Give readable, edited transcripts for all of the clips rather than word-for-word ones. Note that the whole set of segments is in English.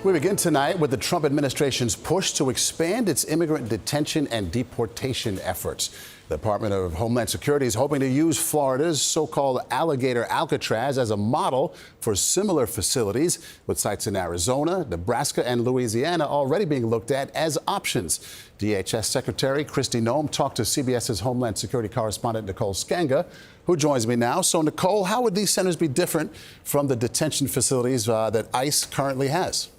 We begin tonight with the Trump administration's push to expand its immigrant detention and deportation efforts. The Department of Homeland Security is hoping to use Florida's so-called Alligator Alcatraz as a model for similar facilities, with sites in Arizona, Nebraska, and Louisiana already being looked at as options. DHS Secretary Kristi Noem talked to CBS's Homeland Security correspondent Nicole Sganga, who joins me now. So, Nicole, how would these centers be different from the detention facilities that ICE currently has?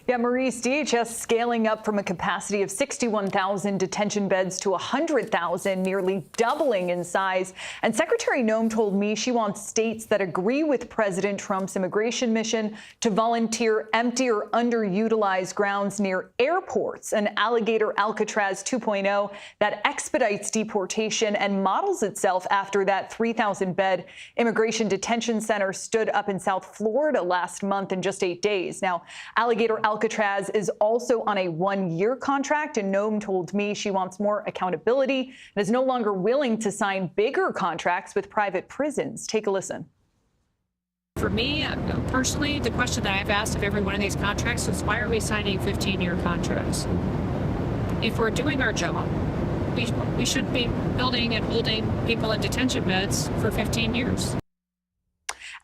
Yeah, Maurice, DHS scaling up from a capacity of 61,000 detention beds to 100,000, nearly doubling in size. And Secretary Noem told me she wants states that agree with President Trump's immigration mission to volunteer empty or underutilized grounds near airports, an Alligator Alcatraz 2.0 that expedites deportation and models itself after that 3,000-bed immigration detention center stood up in South Florida last month in just 8 days. Now, Alligator Alcatraz is also on a one-year contract, and Noem told me she wants more accountability and is no longer willing to sign bigger contracts with private prisons. Take a listen. For me, personally, the question that I've asked of every one of these contracts is, why are we signing 15-year contracts? If we're doing our job, we should be building and holding people in detention beds for 15 years.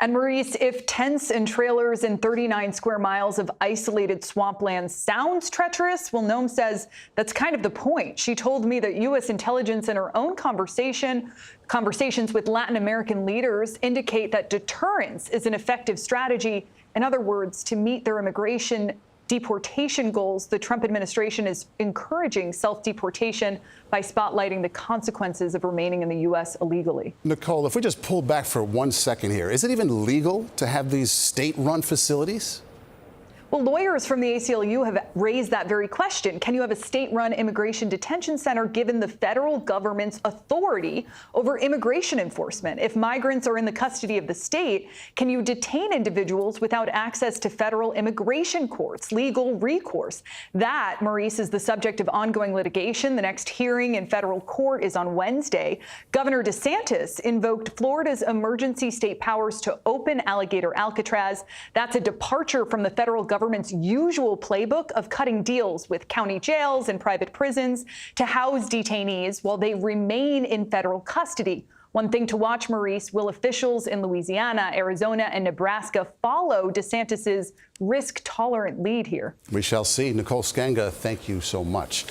And Maurice, if tents and trailers in 39 square miles of isolated swampland sounds treacherous, well, Noem says that's kind of the point. She told me that U.S. intelligence in her own conversations with Latin American leaders indicate that deterrence is an effective strategy. In other words, to meet their immigration deportation goals, the Trump administration is encouraging self-deportation by spotlighting the consequences of remaining in the U.S. illegally. Nicole, if we just pull back for 1 second here, is it even legal to have these state-run facilities? Well, lawyers from the ACLU have raised that very question. Can you have a state-run immigration detention center given the federal government's authority over immigration enforcement? If migrants are in the custody of the state, can you detain individuals without access to federal immigration courts, legal recourse? That, Maurice, is the subject of ongoing litigation. The next hearing in federal court is on Wednesday. Governor DeSantis invoked Florida's emergency state powers to open Alligator Alcatraz. That's a departure from the federal government's usual playbook of cutting deals with county jails and private prisons to house detainees while they remain in federal custody. One thing to watch, Maurice, will officials in Louisiana, Arizona, and Nebraska follow DeSantis's risk-tolerant lead here? We shall see. Nicole Sganga, thank you so much.